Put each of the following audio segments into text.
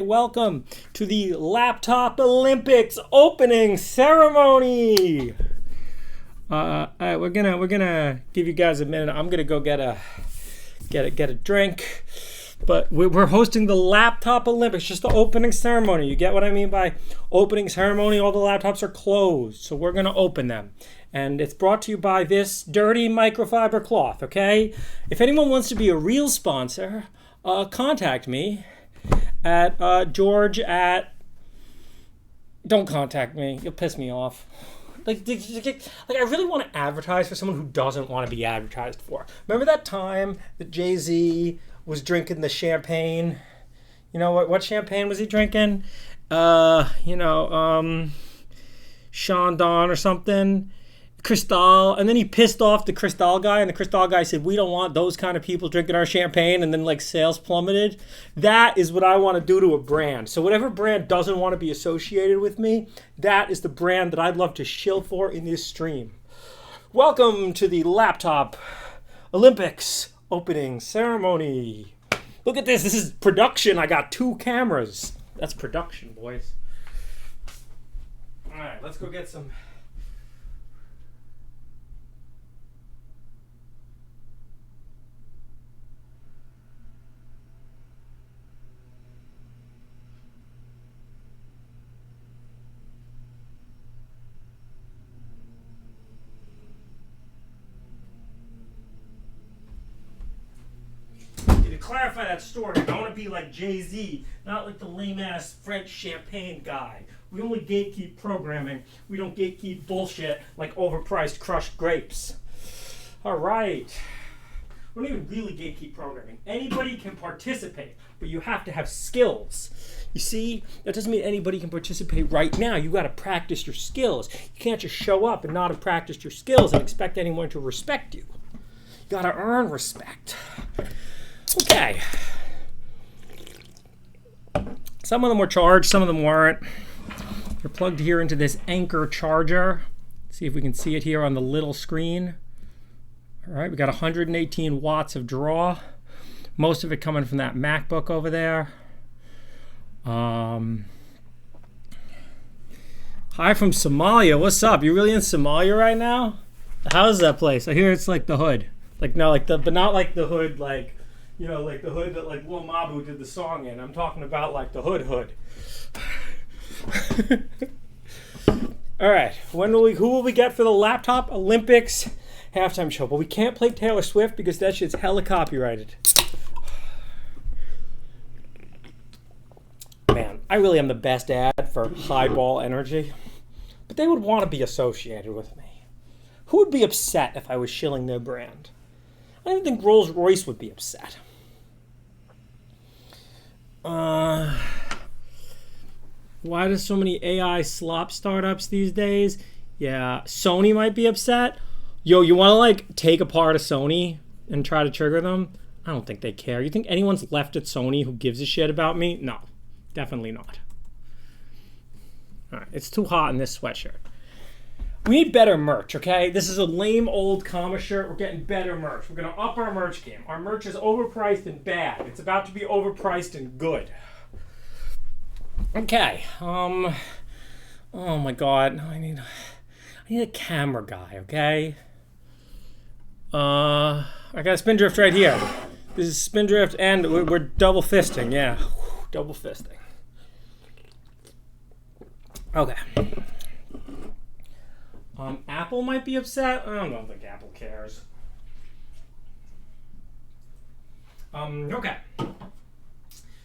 Welcome to the Laptop Olympics opening ceremony. We're gonna give you guys a minute. I'm gonna go get a drink. But we're hosting the Laptop Olympics, just the opening ceremony. You get what I mean by opening ceremony? All the laptops are closed, so we're gonna open them. And it's brought to you by this dirty microfiber cloth, okay? If anyone wants to be a real sponsor, contact me at George at... Don't contact me. You'll piss me off. Like I really want to advertise for someone who doesn't want to be advertised for. Remember that time that Jay-Z was drinking the champagne? You know what champagne was he drinking? Chandon or something. Cristal, and then he pissed off the Cristal guy, and the Cristal guy said, we don't want those kind of people drinking our champagne, and then like sales plummeted. That is what I want to do to a brand. So whatever brand doesn't want to be associated with me, that is the brand that I'd love to shill for in this stream. Welcome to the Laptop Olympics opening ceremony. Look at this. This is production. I got 2 cameras. That's production, boys. All right, let's go get some... clarify that story. I want to be like Jay-Z, not like the lame-ass French champagne guy. We only gatekeep programming. We don't gatekeep bullshit like overpriced crushed grapes. All right. We don't even really gatekeep programming. Anybody can participate, but you have to have skills. You see, that doesn't mean anybody can participate right now. You got to practice your skills. You can't just show up and not have practiced your skills and expect anyone to respect you. You got to earn respect. Okay. Some of them were charged, some of them weren't. They're plugged here into this Anchor charger. See if we can see it here on the little screen. All right, we got 118 watts of draw. Most of it coming from that MacBook over there. Hi from Somalia. What's up? You really in Somalia right now? How's that place? I hear it's like the hood. Like no, like the but not like the hood like you know, like the hood that like Lil Mabu did the song in. I'm talking about like the hood. All right, who will we get for the Laptop Olympics halftime show? But we can't play Taylor Swift because that shit's hella copyrighted. Man, I really am the best ad for highball energy. But they would want to be associated with me. Who would be upset if I was shilling their brand? I don't even think Rolls-Royce would be upset. Why does so many AI slop startups these days? Yeah, Sony might be upset. Yo, you want to like take apart a Sony and try to trigger them? I don't think they care. You think anyone's left at Sony who gives a shit about me? No, definitely not. All right, it's too hot in this sweatshirt. We need better merch, okay? This is a lame old comma shirt. We're getting better merch. We're going to up our merch game. Our merch is overpriced and bad. It's about to be overpriced and good. Okay. Oh my God. I need a camera guy, okay? I got a Spindrift right here. This is Spindrift and we're double fisting. Yeah, double fisting. Okay. Apple might be upset. I don't think Apple cares. Okay.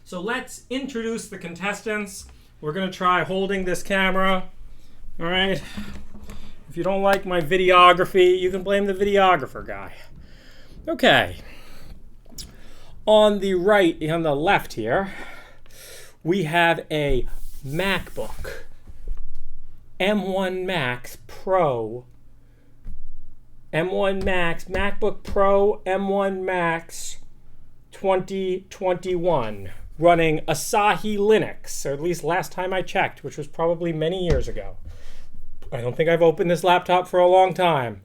So let's introduce the contestants. We're going to try holding this camera. All right. If you don't like my videography, you can blame the videographer guy. Okay. On the left here, we have a MacBook. M1 Max Pro, MacBook Pro M1 Max 2021, running Asahi Linux, or at least last time I checked, which was probably many years ago. I don't think I've opened this laptop for a long time.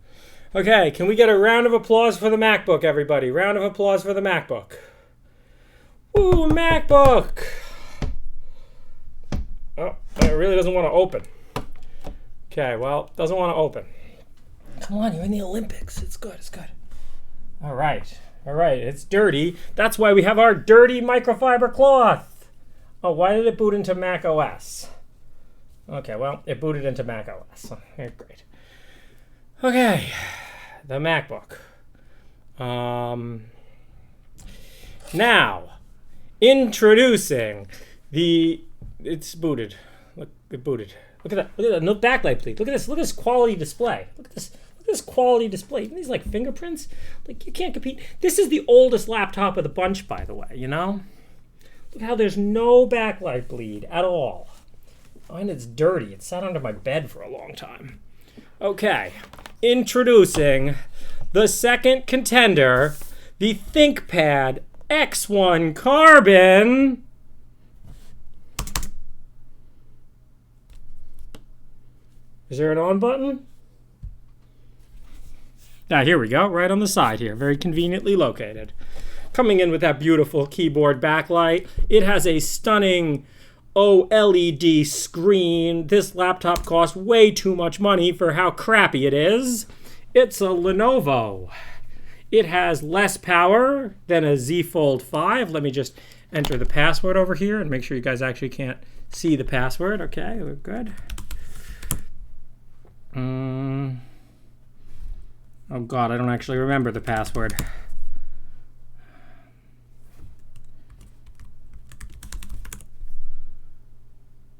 Okay, can we get a round of applause for the MacBook, everybody? Round of applause for the MacBook. Ooh, MacBook! Oh, it really doesn't want to open. Okay, well, doesn't want to open. Come on, you're in the Olympics. It's good, it's good. All right, it's dirty. That's why we have our dirty microfiber cloth. Oh, why did it boot into Mac OS? Okay, well, it booted into Mac OS. Okay, great. Okay, the MacBook. Now, introducing the... It's booted. Look, it booted. Look at that. Look at that. No backlight, please. Look at this. Look at this quality display. Look at this. Look at this quality display. These like fingerprints. Like you can't compete. This is the oldest laptop of the bunch, by the way. You know. Look how there's no backlight bleed at all. Oh, and it's dirty. It sat under my bed for a long time. Okay, introducing the second contender, the ThinkPad X1 Carbon. Is there an on button? Ah, here we go, right on the side here, very conveniently located. Coming in with that beautiful keyboard backlight. It has a stunning OLED screen. This laptop costs way too much money for how crappy it is. It's a Lenovo. It has less power than a Z Fold 5. Let me just enter the password over here and make sure you guys actually can't see the password. Okay, we're good. Oh God, I don't actually remember the password.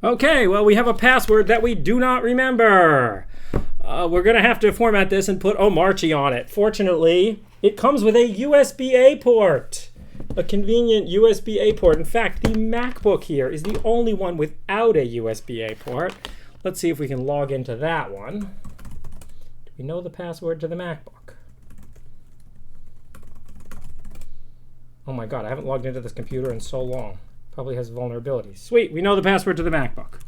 Okay, well, we have a password that we do not remember. We're going to have to format this and put Omarchi on it. Fortunately, it comes with a USB-A port, a convenient USB-A port. In fact, the MacBook here is the only one without a USB-A port. Let's see if we can log into that one. Do we know the password to the MacBook? Oh my God, I haven't logged into this computer in so long. Probably has vulnerabilities. Sweet, we know the password to the MacBook.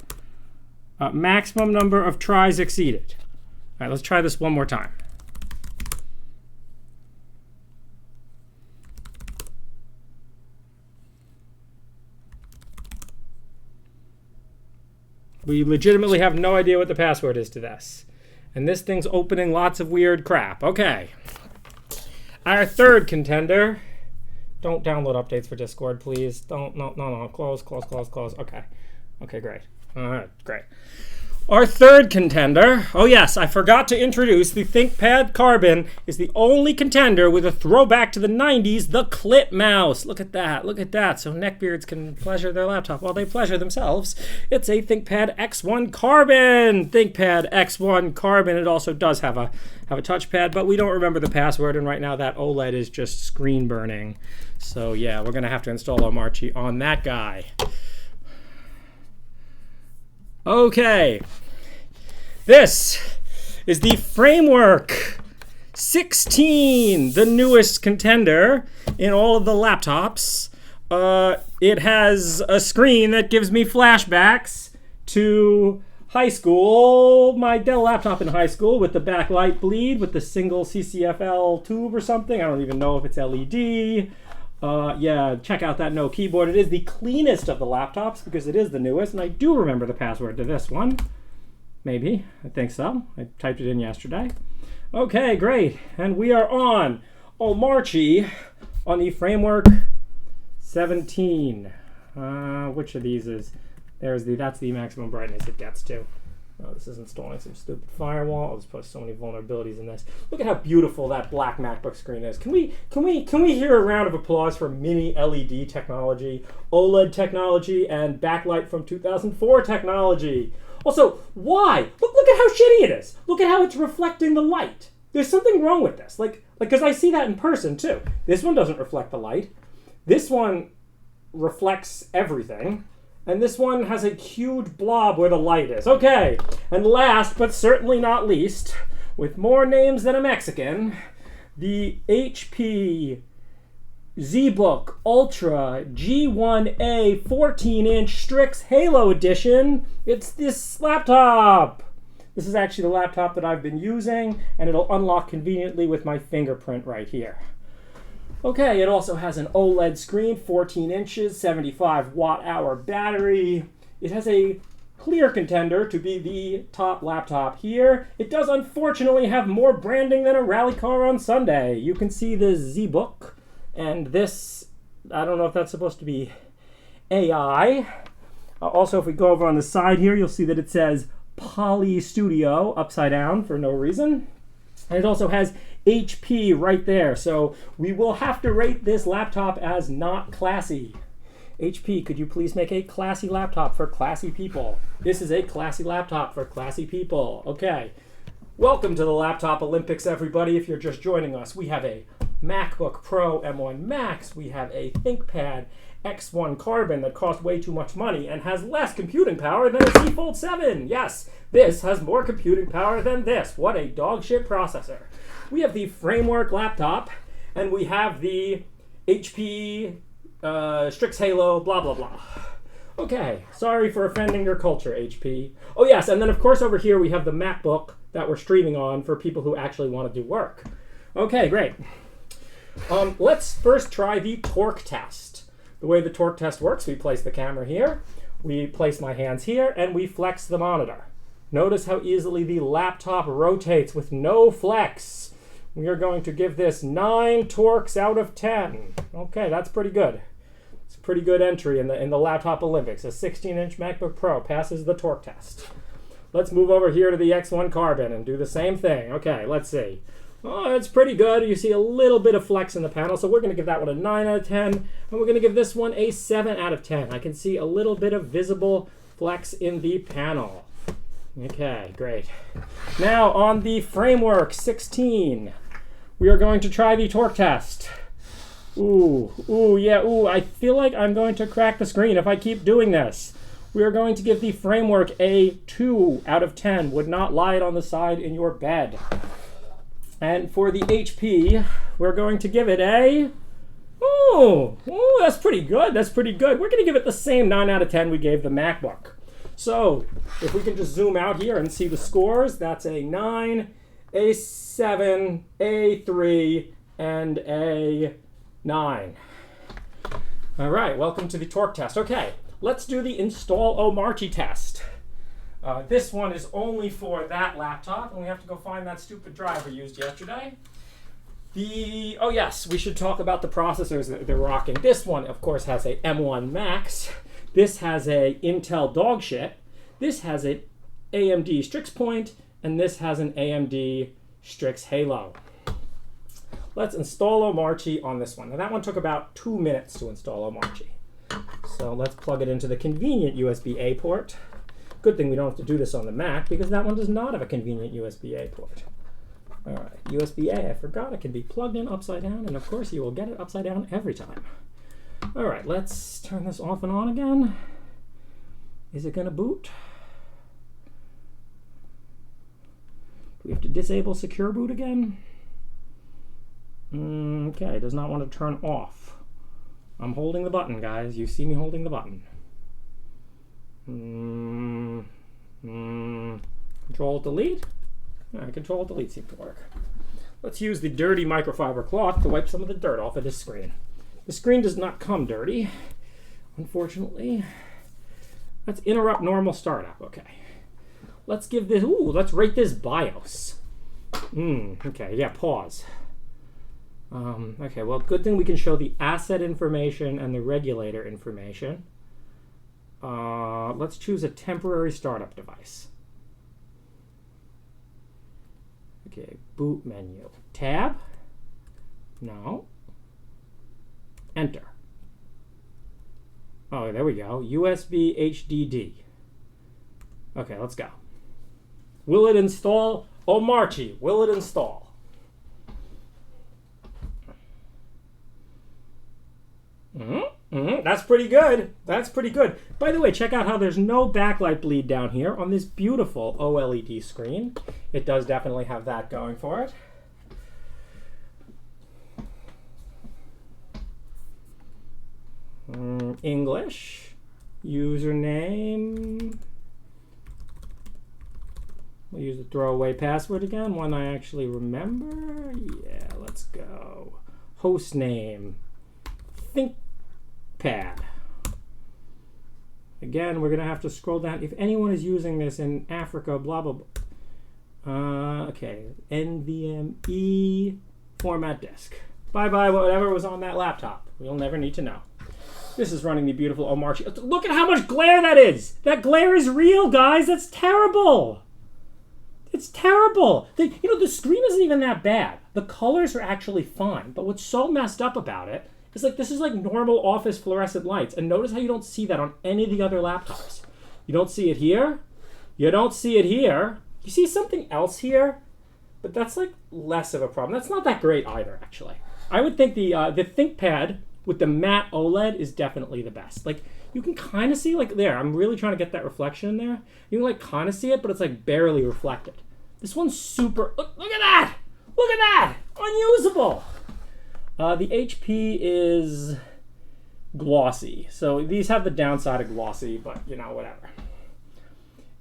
Maximum number of tries exceeded. All right, let's try this one more time. We legitimately have no idea what the password is to this. And this thing's opening lots of weird crap. Okay. Our third contender. Don't download updates for Discord, please. Don't, no. Close. Okay. Okay, great. All right, great. Our third contender. Oh, yes, I forgot to introduce the ThinkPad Carbon is the only contender with a throwback to the 90s, the Clit mouse. Look at that. Look at that. So neckbeards can pleasure their laptop while they pleasure themselves. It's a ThinkPad X1 Carbon. ThinkPad X1 Carbon. It also does have a touchpad, but we don't remember the password, and right now that OLED is just screen burning. So yeah, we're going to have to install Omarchi on that guy. Okay, this is the Framework 16, the newest contender in all of the laptops. It has a screen that gives me flashbacks to high school, my Dell laptop in high school with the backlight bleed with the single CCFL tube or something. I don't even know if it's LED. Yeah, check out that no keyboard. It is the cleanest of the laptops because it is the newest, and I do remember the password to this one. Maybe. I think so. I typed it in yesterday. Okay, great. And we are on Omarchi on the Framework 17. Which of these is... That's the maximum brightness it gets to. Oh, this is installing some stupid firewall. I'll just put so many vulnerabilities in this. Look at how beautiful that black MacBook screen is. Can we hear a round of applause for mini LED technology, OLED technology, and backlight from 2004 technology? Also, why? Look at how shitty it is. Look at how it's reflecting the light. There's something wrong with this. Like, because I see that in person too. This one doesn't reflect the light. This one reflects everything. And this one has a huge blob where the light is. Okay, and last but certainly not least, with more names than a Mexican, the HP ZBook Ultra G1A 14-inch Strix Halo Edition. It's this laptop. This is actually the laptop that I've been using, and it'll unlock conveniently with my fingerprint right here. Okay, it also has an OLED screen, 14 inches, 75 watt-hour battery. It has a clear contender to be the top laptop here. It does unfortunately have more branding than a rally car on Sunday. You can see the Z-Book, and this, I don't know if that's supposed to be AI. Also, if we go over on the side here, you'll see that it says Poly Studio upside down for no reason. And it also has HP right there. So we will have to rate this laptop as not classy. HP, could you please make a classy laptop for classy people? This is a classy laptop for classy people. Okay. Welcome to the Laptop Olympics, everybody. If you're just joining us, we have a MacBook Pro M1 Max. We have a ThinkPad X1 Carbon that costs way too much money and has less computing power than a Z Fold 7. Yes, this has more computing power than this. What a dog shit processor. We have the Framework laptop, and we have the HP Strix Halo, blah, blah, blah. Okay, sorry for offending your culture, HP. Oh yes, and then of course over here we have the MacBook that we're streaming on for people who actually want to do work. Okay, great. Let's first try the torque test. The way the torque test works, we place the camera here, we place my hands here, and we flex the monitor. Notice how easily the laptop rotates with no flex. We are going to give this 9 torques out of 10. Okay, that's pretty good. It's a pretty good entry in the Laptop Olympics. A 16-inch MacBook Pro passes the torque test. Let's move over here to the X1 Carbon and do the same thing. Okay, let's see. Oh, it's pretty good. You see a little bit of flex in the panel, so we're going to give that one a 9 out of 10, and we're going to give this one a 7 out of 10. I can see a little bit of visible flex in the panel. Okay, great. Now, on the Framework 16, we are going to try the torque test. Ooh, I feel like I'm going to crack the screen if I keep doing this. We are going to give the Framework a 2 out of 10. Would not lie it on the side in your bed. And for the HP, we're going to give it a, that's pretty good. That's pretty good. We're going to give it the same 9 out of 10 we gave the MacBook. So if we can just zoom out here and see the scores, that's a 9, a 7, a 3, and a 9. All right, welcome to the torque test. Okay, let's do the install Omarchy test. This one is only for that laptop, and we have to go find that stupid drive we used yesterday. Oh yes, we should talk about the processors that they're rocking. This one, of course, has a M1 Max. This has a Intel dogshit. This has an AMD Strix Point, and this has an AMD Strix Halo. Let's install Omarchy on this one. Now that one took about 2 minutes to install Omarchy. So let's plug it into the convenient USB-A port. Good thing we don't have to do this on the Mac, because that one does not have a convenient USB-A port. All right, USB-A, I forgot it can be plugged in upside down, and of course you will get it upside down every time. All right, let's turn this off and on again. Is it going to boot? Do we have to disable secure boot again? Okay, it does not want to turn off. I'm holding the button, guys. You see me holding the button. Control-Delete? Control-Delete seems to work. Let's use the dirty microfiber cloth to wipe some of the dirt off of this screen. The screen does not come dirty, unfortunately. Let's interrupt normal startup. Okay. Let's give this, let's rate this BIOS. Okay, yeah, pause. Okay, well, good thing we can show the asset information and the regulator information. Let's choose a temporary startup device. Okay, boot menu. Tab? No. Enter. Oh, there we go. USB HDD. Okay, let's go. Will it install? Omarchy, will it install? That's pretty good. That's pretty good. By the way, check out how there's no backlight bleed down here on this beautiful OLED screen. It does definitely have that going for it. English. Username. We'll use the throwaway password again, one I actually remember. Yeah, let's go. Host name. ThinkPad. Again, we're going to have to scroll down. If anyone is using this in Africa, blah, blah, blah. Okay, NVMe format disk. Bye-bye, whatever was on that laptop. We'll never need to know. This is running the beautiful Omar. Look at how much glare that is. That glare is real, guys. That's terrible. It's terrible. The screen isn't even that bad. The colors are actually fine. But what's so messed up about it is like this is like normal office fluorescent lights. And notice how you don't see that on any of the other laptops. You don't see it here. You don't see it here. You see something else here. But that's like less of a problem. That's not that great either, actually. I would think the ThinkPad with the matte OLED is definitely the best. Like you can kind of see like there. I'm really trying to get that reflection in there. You can like kind of see it, but it's like barely reflected. This one's super. Look at that! Look at that! Unusable. The HP is glossy. So these have the downside of glossy, but you know, whatever.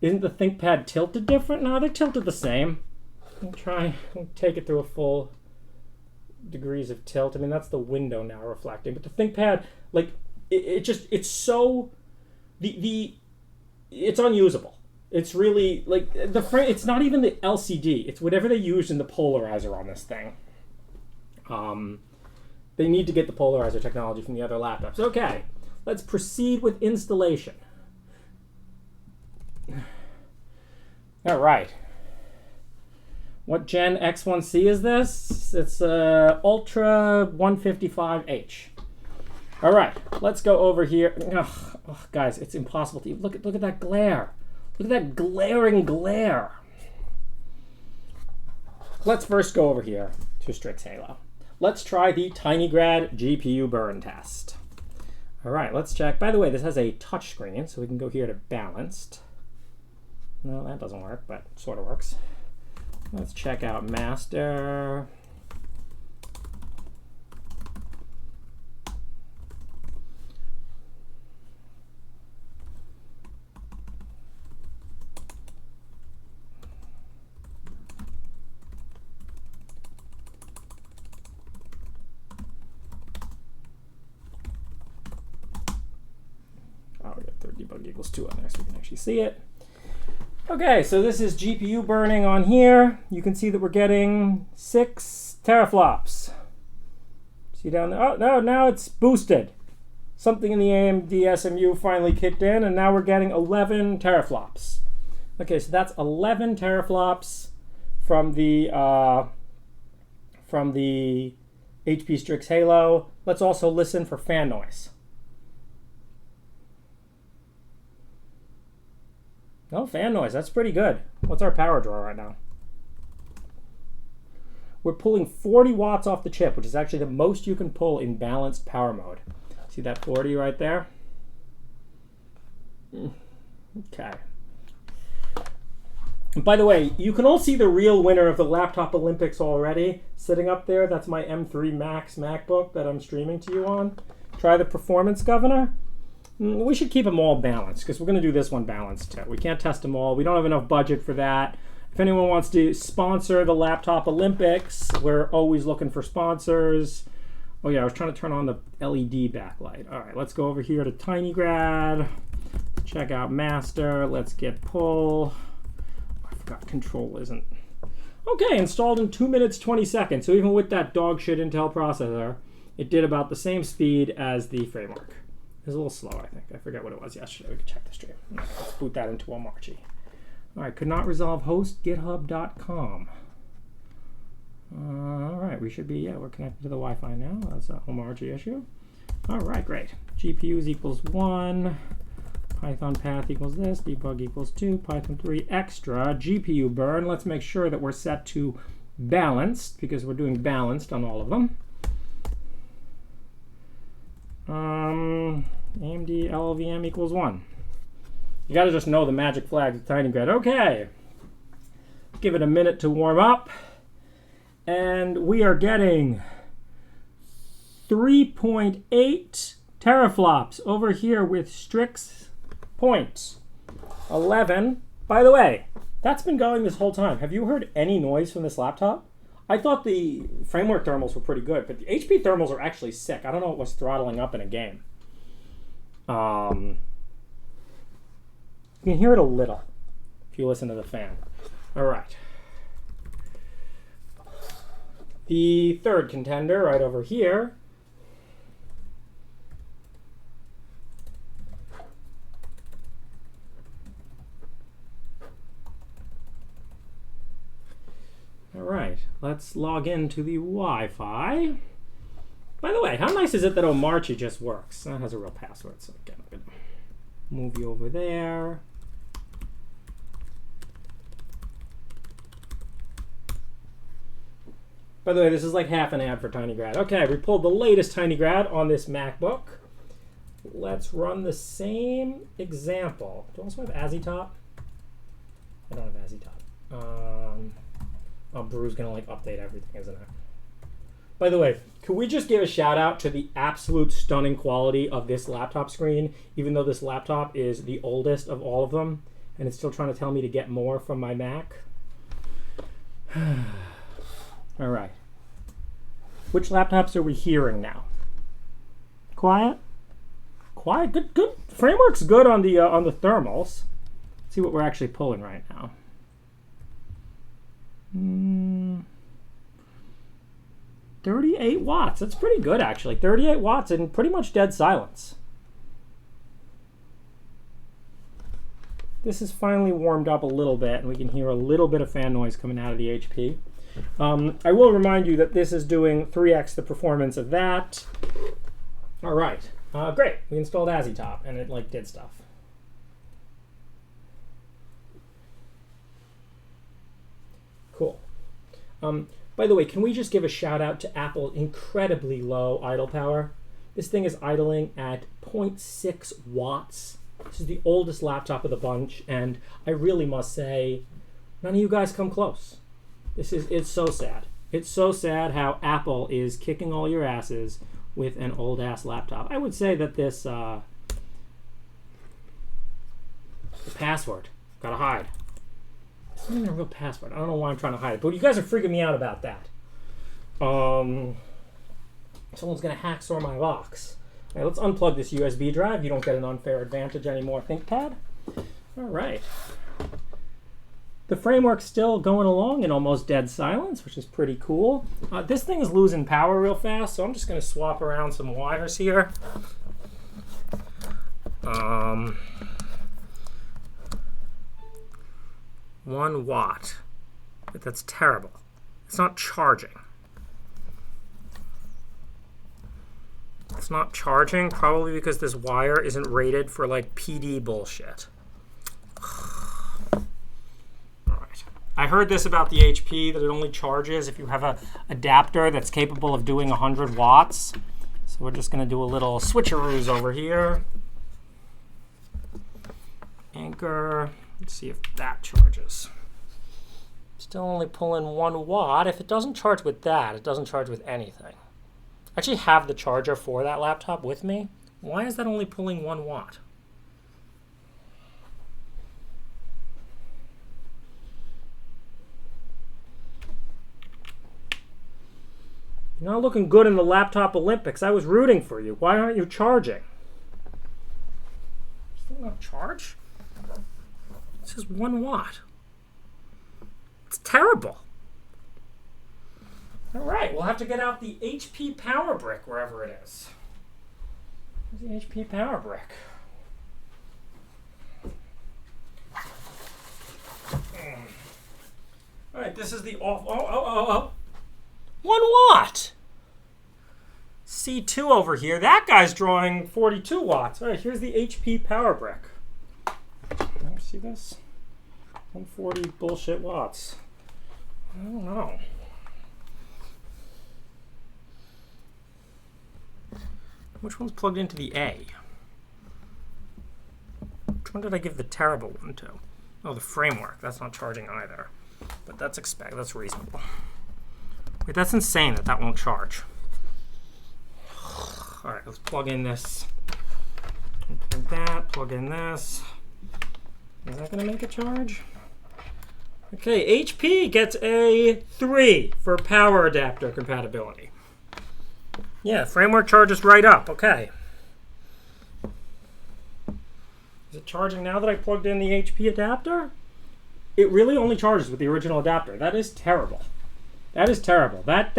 Isn't the ThinkPad tilted different? No, they're tilted the same. I'll take it through a full degrees of tilt. I mean, that's the window now reflecting. But the ThinkPad, like, it's so, it's unusable. It's really, like, it's not even the LCD. It's whatever they used in the polarizer on this thing. They need to get the polarizer technology from the other laptops. Okay, let's proceed with installation. All right. What Gen X1C is this? It's Ultra 155H. All right, let's go over here. Ugh, guys, it's impossible to look at that glare. Look at that glaring glare. Let's first go over here to Strix Halo. Let's try the TinyGrad GPU burn test. All right, let's check. By the way, this has a touch screen, so we can go here to balanced. No, that doesn't work, but sort of works. Let's check out master. Oh, we got third debug equals 2 on there so we can actually see it. Okay, so this is GPU burning on here. You can see that we're getting 6 teraflops. See down there? Oh, no, now it's boosted. Something in the AMD SMU finally kicked in, and now we're getting 11 teraflops. Okay, so that's 11 teraflops from the HP Strix Halo. Let's also listen for fan noise. No fan noise, that's pretty good. What's our power draw right now? We're pulling 40 watts off the chip, which is actually the most you can pull in balanced power mode. See that 40 right there? Okay. And by the way, you can all see the real winner of the Laptop Olympics already sitting up there. That's my M3 Max MacBook that I'm streaming to you on. Try the Performance Governor. We should keep them all balanced because we're going to do this one balanced too. We can't test them all. We don't have enough budget for that. If anyone wants to sponsor the Laptop Olympics, we're always looking for sponsors. Oh yeah, I was trying to turn on the LED backlight. All right, let's go over here to TinyGrad. Check out master. Let's get pull. I forgot control isn't. Okay, installed in 2 minutes 20 seconds. So even with that dog shit Intel processor, it did about the same speed as the framework. It was a little slow, I think. I forget what it was yesterday. We can check the stream. Right, let's boot that into Omarchi. All right, could not resolve host github.com. All right, we should be, yeah, we're connected to the Wi-Fi now. That's an Omarchi issue. All right, great. GPUs equals 1. Python path equals this. Debug equals 2. Python 3 extra. GPU burn. Let's make sure that we're set to balanced because we're doing balanced on all of them. AMD LLVM equals 1. You got to just know the magic flags of TinyGrad. Okay. Give it a minute to warm up. And we are getting 3.8 teraflops over here with Strix points. 11. By the way, that's been going this whole time. Have you heard any noise from this laptop? I thought the framework thermals were pretty good, but the HP thermals are actually sick. I don't know what was throttling up in a game. You can hear it a little if you listen to the fan. All right. The third contender right over here. All right, let's log into the Wi-Fi. By the way, how nice is it that Omarchi just works? That has a real password, so again, I'm going to move you over there. By the way, this is like half an ad for TinyGrad. Okay, we pulled the latest TinyGrad on this MacBook. Let's run the same example. Do you also have AZTop? I don't have AZTop. Oh, Brew's gonna like update everything, isn't it? By the way, could we just give a shout out to the absolute stunning quality of this laptop screen, even though this laptop is the oldest of all of them, and it's still trying to tell me to get more from my Mac? All right. Which laptops are we hearing now? Quiet? Quiet? Good, good. Framework's good on the thermals. Let's see what we're actually pulling right now. 38 watts. That's pretty good, actually. 38 watts and pretty much dead silence. This is finally warmed up a little bit, and we can hear a little bit of fan noise coming out of the HP. I will remind you that this is doing 3x the performance of that. All right. Great. We installed AZTop, and it like did stuff. Cool. By the way, can we just give a shout out to Apple's incredibly low idle power? This thing is idling at 0.6 watts. This is the oldest laptop of the bunch, and I really must say, none of you guys come close. It's so sad. It's so sad how Apple is kicking all your asses with an old-ass laptop. I would say that this, the password, gotta hide. It's not even a real password. I don't know why I'm trying to hide it, but you guys are freaking me out about that. Someone's gonna hack store my box. All right, let's unplug this USB drive. You don't get an unfair advantage anymore, ThinkPad. All right. The framework's still going along in almost dead silence, which is pretty cool. This thing is losing power real fast, so I'm just gonna swap around some wires here. 1 watt. But that's terrible. It's not charging. It's not charging, probably because this wire isn't rated for like PD bullshit. All right. I heard this about the HP, that it only charges if you have an adapter that's capable of doing 100 watts. So we're just going to do a little switcheroos over here. Anchor. Let's see if that charges. Still only pulling 1 watt. If it doesn't charge with that, it doesn't charge with anything. I actually have the charger for that laptop with me. Why is that only pulling 1 watt? You're not looking good in the laptop Olympics. I was rooting for you. Why aren't you charging? Still not charge? It says 1 watt. It's terrible. All right, we'll have to get out the HP power brick wherever it is. Where's the HP power brick? All right, this is the off. 1 watt. C2 over here. That guy's drawing 42 watts. All right, here's the HP power brick. See this? 140 bullshit watts. I don't know. Which one's plugged into the A? Which one did I give the terrible one to? Oh, the framework. That's not charging either. But that's reasonable. Wait, that's insane that won't charge. All right, let's plug in this. Plug that, plug in this. Is that going to make a charge? Okay, HP gets a 3 for power adapter compatibility. Yeah, framework charges right up. Okay. Is it charging now that I plugged in the HP adapter? It really only charges with the original adapter. That is terrible. That is terrible. That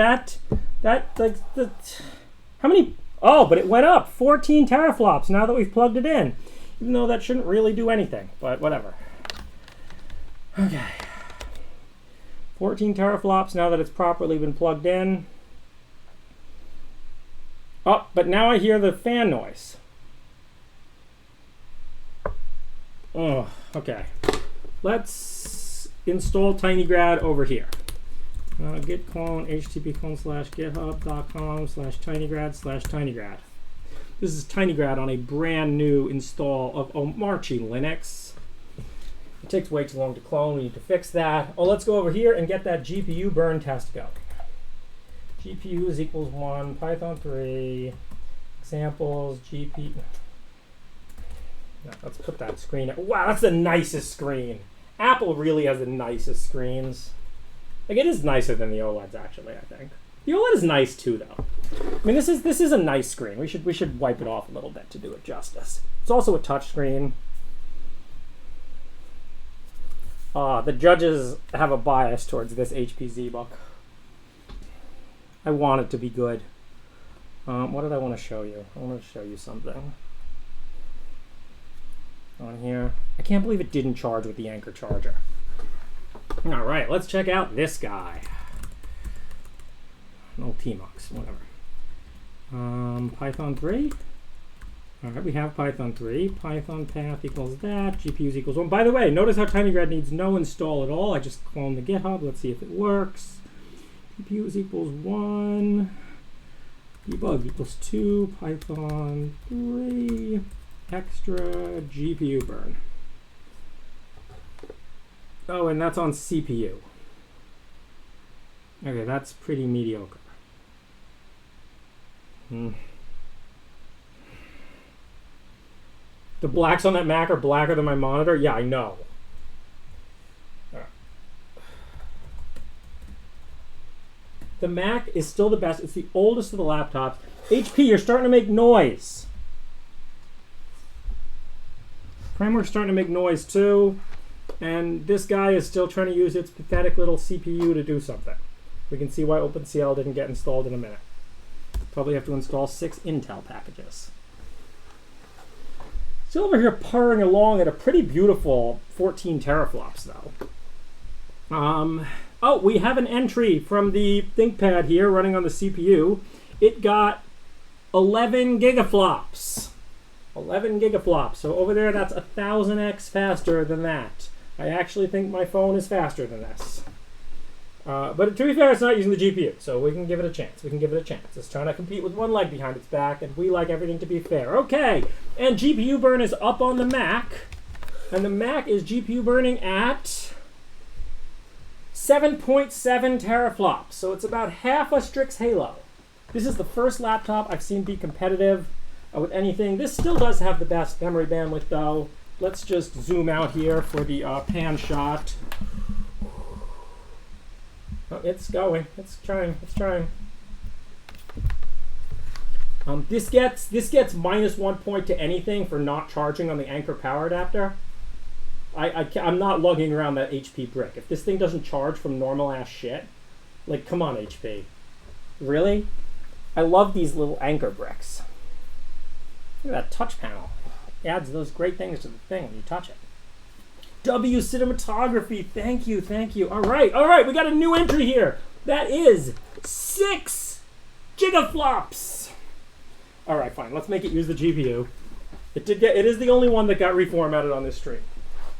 like the how many? Oh, but it went up 14 teraflops now that we've plugged it in. Even though that shouldn't really do anything, but whatever. Okay. 14 teraflops now that it's properly been plugged in. Oh, but now I hear the fan noise. Oh, okay. Let's install tinygrad over here. Git clone http://github.com/tinygrad/tinygrad. This is tinygrad on a brand new install of Omarchy Linux. It takes way too long to clone. We need to fix that. Oh, let's go over here and get that GPU burn test going. GPU is equals 1, Python 3, examples, GPU. No, let's put that screen up. Wow, that's the nicest screen. Apple really has the nicest screens. Like, it is nicer than the OLEDs, actually, I think. The OLED is nice too, though. I mean, this is a nice screen. We should wipe it off a little bit to do it justice. It's also a touch screen. The judges have a bias towards this HP ZBook. I want it to be good. What did I want to show you? I want to show you something on here. I can't believe it didn't charge with the Anker charger. All right, let's check out this guy. No tmux, whatever. Python 3. All right, we have Python 3. Python path equals that. GPUs equals 1. By the way, notice how tinygrad needs no install at all. I just cloned the GitHub. Let's see if it works. GPUs equals 1. Debug equals 2. Python 3. Extra GPU burn. Oh, and that's on CPU. Okay, that's pretty mediocre. The blacks on that Mac are blacker than my monitor? Yeah, I know. The Mac is still the best. It's the oldest of the laptops. HP, you're starting to make noise. Framework's starting to make noise too. And this guy is still trying to use its pathetic little CPU to do something. We can see why OpenCL didn't get installed in a minute. Probably have to install 6 Intel packages. Still over here purring along at a pretty beautiful 14 teraflops though. Oh, we have an entry from the ThinkPad here running on the CPU. It got 11 gigaflops. 11 gigaflops. So over there, that's 1,000x faster than that. I actually think my phone is faster than this. But to be fair, it's not using the GPU, so we can give it a chance. We can give it a chance. It's trying to compete with one leg behind its back, and we like everything to be fair. Okay, and GPU burn is up on the Mac, and the Mac is GPU burning at 7.7 teraflops, so it's about half a Strix Halo. This is the first laptop I've seen be competitive with anything. This still does have the best memory bandwidth, though. Let's just zoom out here for the pan shot. Oh, it's going. It's trying. It's trying. This gets -1 point to anything for not charging on the Anker power adapter. I'm not lugging around that HP brick. If this thing doesn't charge from normal ass shit, like, come on, HP. Really? I love these little Anker bricks. Look at that touch panel. It adds those great things to the thing when you touch it. W cinematography, thank you, thank you. All right, we got a new entry here. That is 6 gigaflops. All right, fine, let's make it use the GPU. It is the only one that got reformatted on this stream.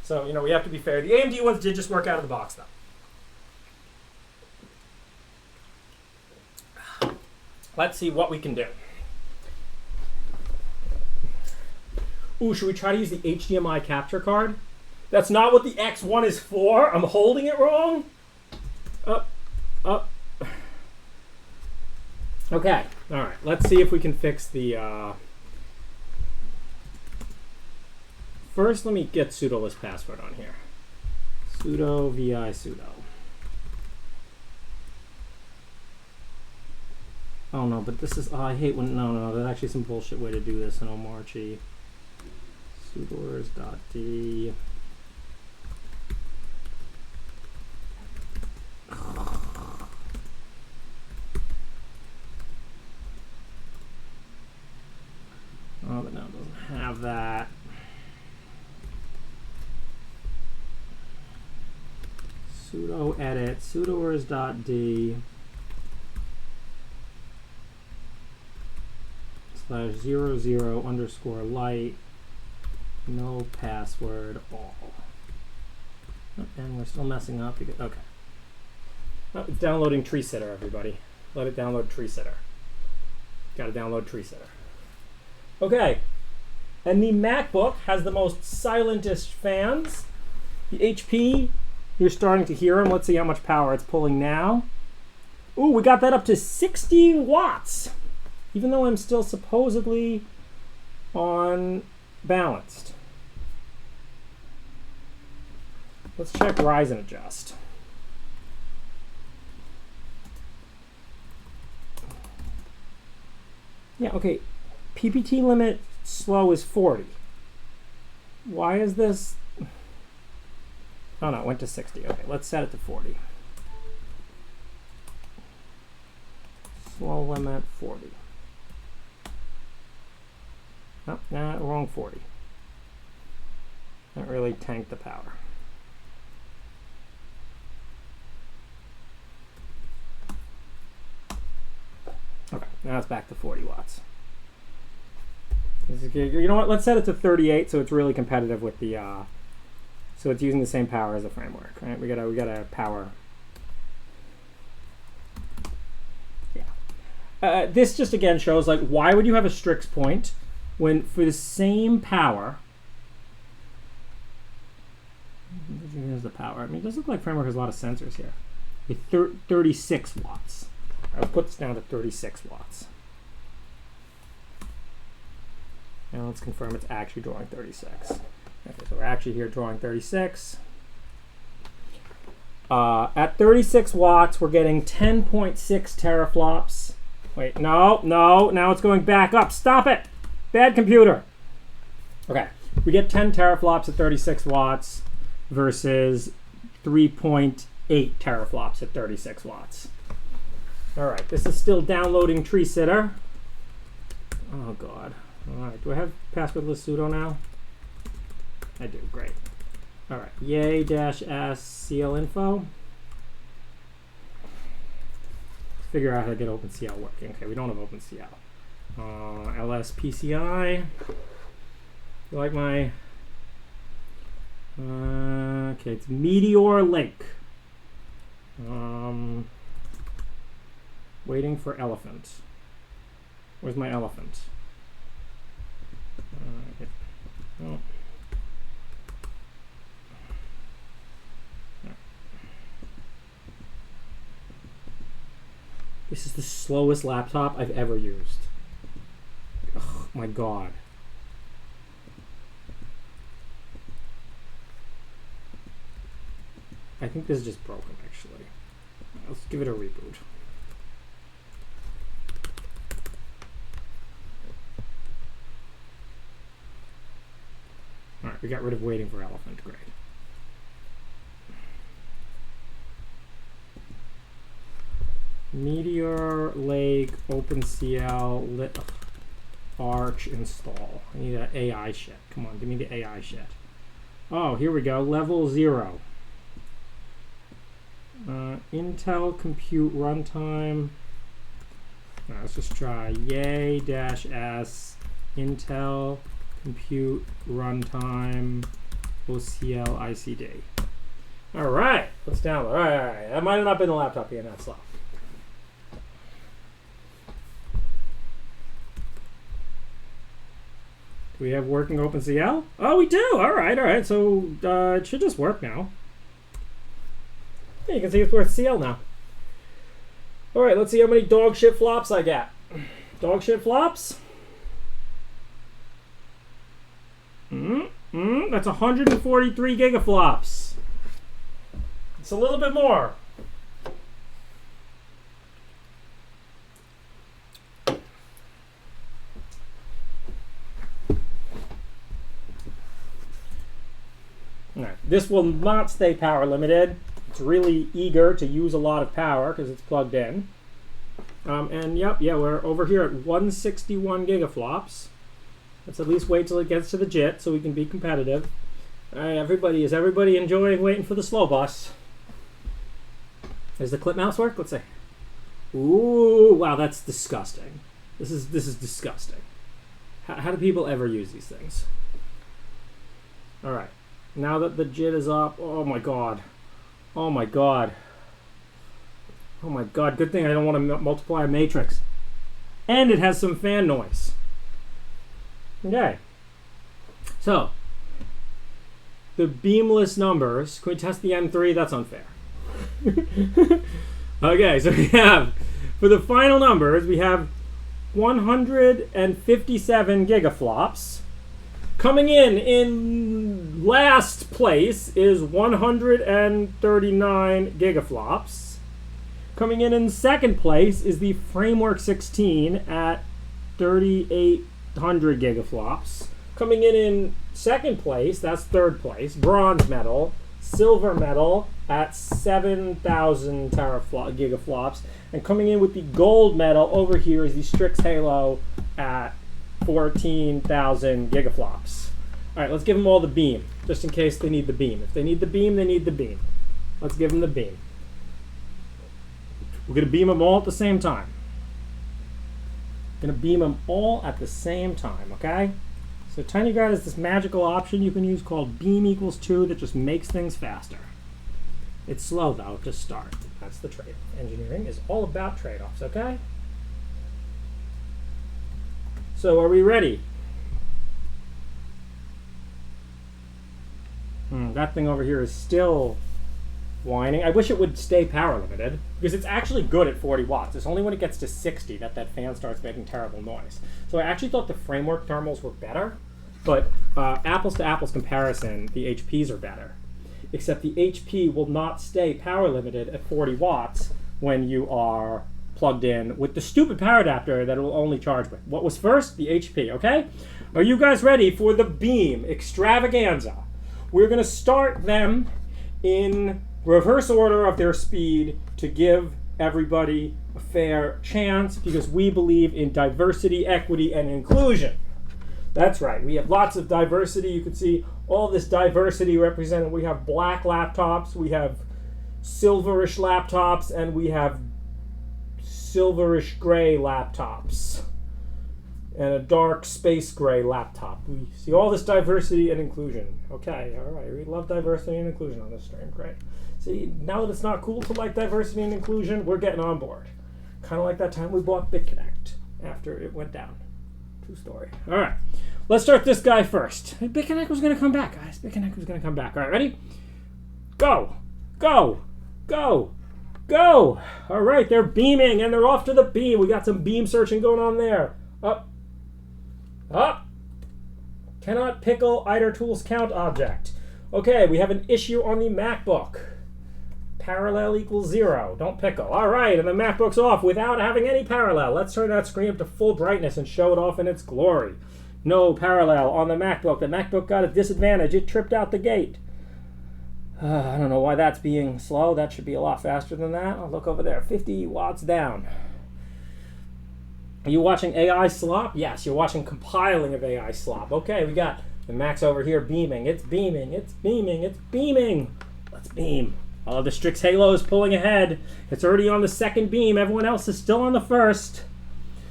So, we have to be fair. The AMD ones did just work out of the box, though. Let's see what we can do. Ooh, should we try to use the HDMI capture card? That's not what the X1 is for. I'm holding it wrong. Up. Okay, all right. Let's see if we can fix the... First, let me get sudo-less password on here. Sudo vi sudo. Oh no, but this is... Oh, I hate when... No, there's actually some bullshit way to do this in Omarchy. sudoers.d. Oh, but now it doesn't have that. Sudo edit sudoers.d /00 underscore light, no password all. And we're still messing up because, okay. Oh, it's downloading Tree Sitter, everybody. Let it download Tree Sitter. Got to download Tree Sitter. Okay. And the MacBook has the most silentest fans. The HP, you're starting to hear them. Let's see how much power it's pulling now. Ooh, we got that up to 60 watts. Even though I'm still supposedly on balanced. Let's check rise and adjust. Yeah, okay. PPT limit slow is 40. Why is this? Oh no, it went to 60. Okay, let's set it to 40. Slow limit 40. Oh, nah, wrong 40. That really tanked the power. Okay, now it's back to 40 watts. You know what? Let's set it to 38 so it's really competitive with the. So it's using the same power as the framework, right? We gotta power. Yeah. This just again shows like why would you have a Strix point when for the same power. Here's the power. I mean, it does look like framework has a lot of sensors here. 36 watts. I'll put this down to 36 watts. Now let's confirm it's actually drawing 36. Okay, so we're actually here drawing 36. At 36 watts, we're getting 10.6 teraflops. Wait, no, now it's going back up. Stop it! Bad computer. Okay, we get 10 teraflops at 36 watts versus 3.8 teraflops at 36 watts. All right, this is still downloading Tree Sitter. Oh, God. All right, do I have passwordless sudo now? I do, great. All right, yay-s clinfo. Figure out how to get OpenCL working. Okay, we don't have OpenCL. lspci. You like my... okay, it's Meteor Lake. Waiting for elephant. Where's my elephant? Okay. Oh. This is the slowest laptop I've ever used. Oh my God. I think this is just broken, actually. Let's give it a reboot. All right, we got rid of waiting for elephant. Great. Meteor Lake OpenCL lit Arch install. I need an AI shit. Come on, give me the AI shit. Oh, here we go. Level 0. Intel compute runtime. Let's just try yay-s Intel compute runtime OCL ICD. All right, let's download. All right. That might have not been the laptop being that slow. Do we have working OpenCL? Oh, we do. All right. So it should just work now. Yeah, you can see it's worth CL now. All right, let's see how many dog shit flops I get. Dog shit flops. That's 143 gigaflops. It's a little bit more. Right. This will not stay power limited. It's really eager to use a lot of power because it's plugged in. And yep, yeah, we're over here at 161 gigaflops. Let's at least wait till it gets to the JIT so we can be competitive. All right, everybody, is everybody enjoying waiting for the slow bus? Does the clip mouse work? Let's see. Ooh, wow, that's disgusting. This is disgusting. How do people ever use these things? All right, now that the JIT is up, oh my god. Oh my god. Oh my god, good thing I don't want to multiply a matrix. And it has some fan noise. Okay. So, the beamless numbers, can we test the M3? That's unfair. Okay, so we have, for the final numbers, we have 157 gigaflops. Coming in last place is 139 gigaflops. Coming in second place is the Framework 16 at 3,800 gigaflops. Coming in second place, that's third place, bronze medal, silver medal at 7,000 gigaflops. And coming in with the gold medal over here is the Strix Halo at 14,000 gigaflops. All right, let's give them all the beam, just in case they need the beam. If they need the beam, they need the beam. Let's give them the beam. We're going to beam them all at the same time. Going to beam them all at the same time, okay? So TinyGuide has this magical option you can use called beam equals 2 that just makes things faster. It's slow, though, to start. That's the trade-off. Engineering is all about trade-offs, okay? So are we ready? That thing over here is still whining. I wish it would stay power limited because it's actually good at 40 watts. It's only when it gets to 60 that that fan starts making terrible noise. So I actually thought the Framework thermals were better, but apples to apples comparison, the HPs are better. Except the HP will not stay power limited at 40 watts when you are plugged in with the stupid power adapter that it will only charge with. What was first? The HP, okay? Are you guys ready for the beam extravaganza? We're going to start them in reverse order of their speed to give everybody a fair chance because we believe in diversity, equity, and inclusion. That's right. We have lots of diversity. You can see all this diversity represented. We have black laptops, we have silverish laptops, and we have silverish gray laptops. And a dark space gray laptop. We see all this diversity and inclusion. Okay, all right. We love diversity and inclusion on this stream. Great. See, now that it's not cool to like diversity and inclusion, we're getting on board. Kind of like that time we bought BitConnect after it went down. True story. All right. Let's start this guy first. BitConnect was going to come back, guys. BitConnect was going to come back. All right, ready? Go. Go. Go. Go. All right, they're beaming, and they're off to the beam. We got some beam searching going on there. Up. Up. Cannot pickle ITER tools count object. Okay, we have an issue on the MacBook. Parallel equals 0. Don't pickle. All right, and the MacBook's off without having any parallel. Let's turn that screen up to full brightness and show it off in its glory. No parallel on the MacBook. The MacBook got a disadvantage. It tripped out the gate. I don't know why that's being slow. That should be a lot faster than that. Oh, look over there. 50 watts down. Are you watching AI slop? Yes, you're watching compiling of AI slop. Okay, we got the Mac's over here beaming. It's beaming. It's beaming. It's beaming. Let's beam. Oh, the Strix Halo is pulling ahead. It's already on the second beam. Everyone else is still on the first.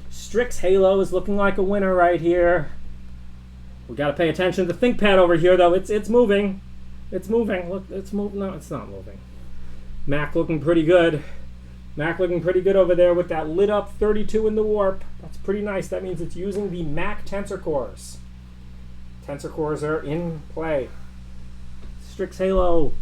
Strix Halo is looking like a winner right here. We got to pay attention to the ThinkPad over here, though. It's moving. It's moving. Look, it's moving. No, it's not moving. Mac looking pretty good. Mac looking pretty good over there with that lit up 32 in the warp. That's pretty nice. That means it's using the Mac tensor cores. Tensor cores are in play. Strix Halo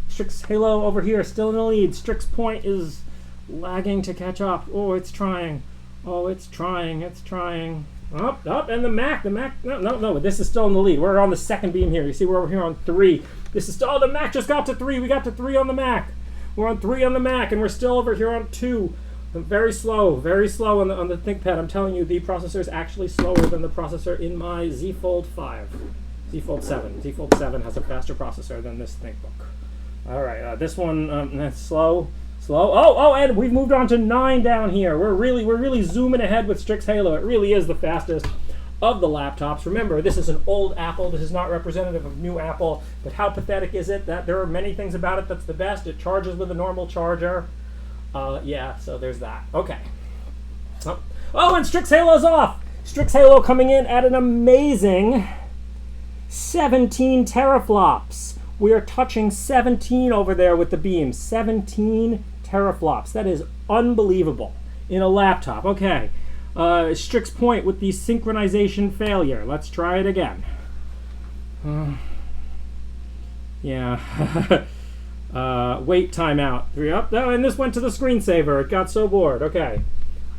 over here, still in the lead. Strix Point is lagging to catch up. Oh, it's trying. Oh, it's trying. It's trying. Up, and the Mac. No. This is still in the lead. We're on the second beam here. You see, we're over here on 3. This is still. Oh, the Mac just got to 3. We got to 3 on the Mac. We're on 3 on the Mac, and we're still over here on 2. Very slow on the ThinkPad. I'm telling you, the processor is actually slower than the processor in my Z Fold 5. Z Fold 7. Z Fold 7 has a faster processor than this ThinkBook. All right, this one that's slow. Oh, and we've moved on to 9 down here. We're really zooming ahead with Strix Halo. It really is the fastest of the laptops. Remember, this is an old Apple. This is not representative of new Apple. But how pathetic is it that there are many things about it that's the best? It charges with a normal charger. Yeah, so there's that. Okay. Oh, and Strix Halo's off. Strix Halo coming in at an amazing 17 teraflops. We are touching 17 over there with the beam. 17 teraflops. That is unbelievable in a laptop. Okay. Strix Point with the synchronization failure. Let's try it again. Yeah. Wait timeout. 3 up. Oh, and this went to the screensaver. It got so bored. Okay.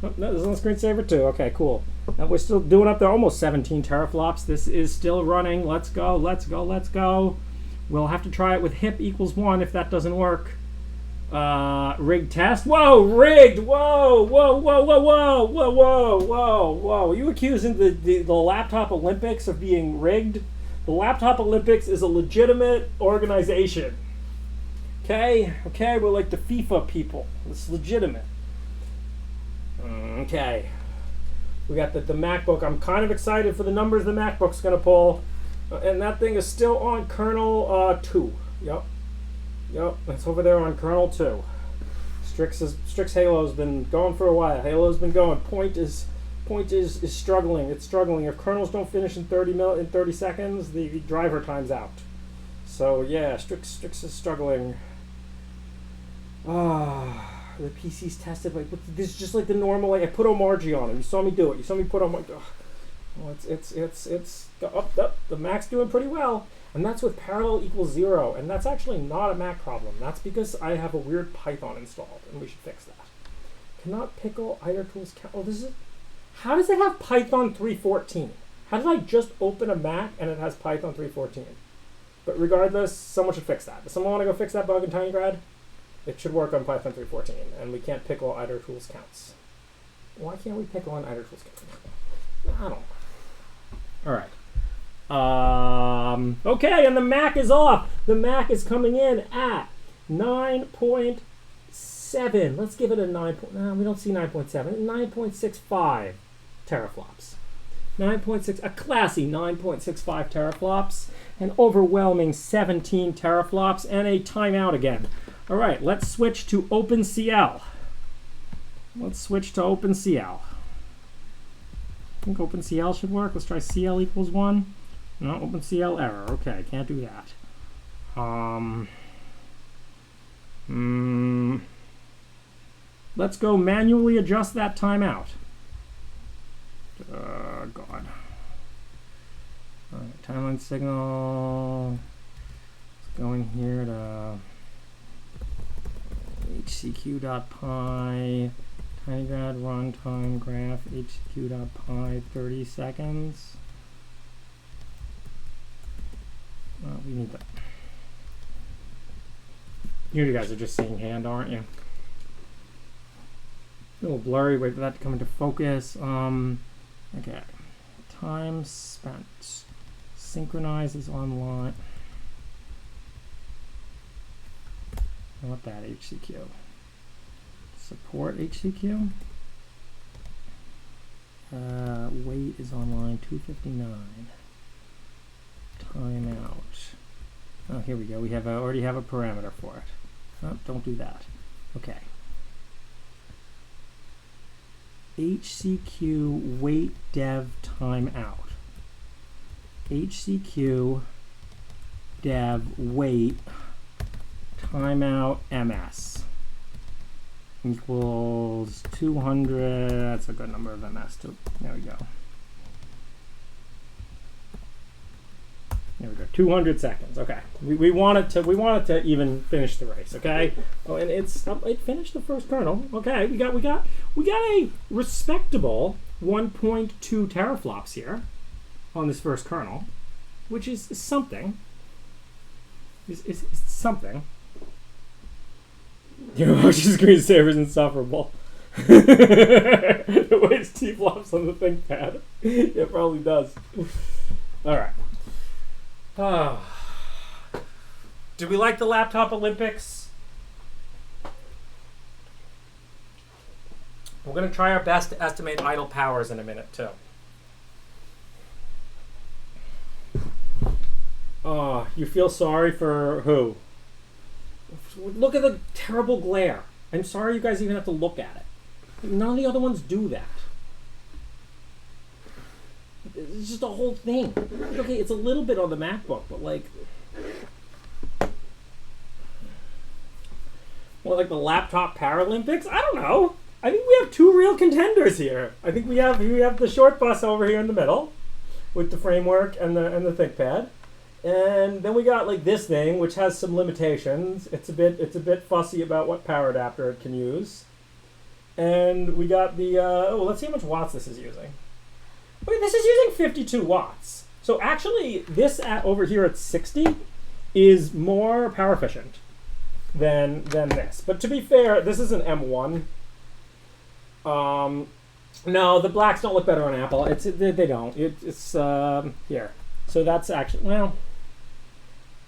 Oh, no, this is on the screensaver too. Okay, cool. Now we're still doing up there almost 17 teraflops. This is still running. Let's go. We'll have to try it with hip equals 1 if that doesn't work. Rigged test. Whoa, rigged. Whoa. Are you accusing the Laptop Olympics of being rigged? The Laptop Olympics is a legitimate organization. Okay, we're like the FIFA people. It's legitimate. Okay. We got the MacBook. I'm kind of excited for the numbers the MacBook's going to pull. And that thing is still on kernel 2. Yep, it's over there on kernel 2. Strix Halo's been going for a while. Halo's been going. Point is struggling. It's struggling. If kernels don't finish in 30 seconds, the driver times out. So yeah, Strix is struggling. The PC's tested. Like this is just like the normal. Like I put Omargy on it. You saw me do it. You saw me put Omargy. Well, it's up. The Mac's doing pretty well, and that's with parallel equals 0, and that's actually not a Mac problem. That's because I have a weird Python installed, and we should fix that. Cannot pickle either tools count. Oh, this is. How does it have Python 3.14? How did I just open a Mac and it has Python 3.14? But regardless, someone should fix that. Does someone want to go fix that bug in tinygrad? It should work on Python 3.14, and we can't pickle either tools counts. Why can't we pickle on either tools counts? I don't know. All right. Okay, and the Mac is off. The Mac is coming in at 9.7. Let's give it a 9. No, we don't see 9.7. 9.65 teraflops. 9.6, a classy 9.65 teraflops, an overwhelming 17 teraflops, and a timeout again. All right, let's switch to OpenCL. I think OpenCL should work. Let's try CL equals 1. No, OpenCL error. Okay, can't do that. Let's go manually adjust that timeout. God. All right, timeline signal. Let's go in here to hcq.py. tinygrad runtime graph hq.py 30 seconds. We need that. You guys are just seeing hand, aren't you? A little blurry. Wait for that to come into focus. Okay. Time spent. Synchronizes online. Not that HCQ. Support HCQ. Wait is online 259. Timeout. Oh, here we go. We have already have a parameter for it. Oh, don't do that. Okay. HCQ wait dev timeout. HCQ dev wait timeout ms equals 200. That's a good number of ms too. There we go. There we go. 200 seconds. Okay. We want it to even finish the race. Okay. Oh, and it finished the first kernel. Okay. We got a respectable 1.2 teraflops here on this first kernel, which is something. Is something. Your motion screensaver is insufferable. It waits T-flops on the ThinkPad. It probably does. All right. Oh. Did we like the laptop Olympics? We're going to try our best to estimate idle powers in a minute, too. Oh, you feel sorry for who? Look at the terrible glare. I'm sorry you guys even have to look at it. None of the other ones do that. It's just a whole thing. Okay, it's a little bit on the MacBook, but like... Well, like the laptop Paralympics? I don't know. I think we have two real contenders here. I think we have the short bus over here in the middle with the framework and the ThinkPad. And then we got like this thing, which has some limitations. It's a bit fussy about what power adapter it can use. And we got the let's see how much watts this is using. Okay, this is using 52 watts. So actually, this over here at 60 is more power efficient than this. But to be fair, this is an M1. No, the blacks don't look better on Apple. They don't. It's here. So that's actually, well,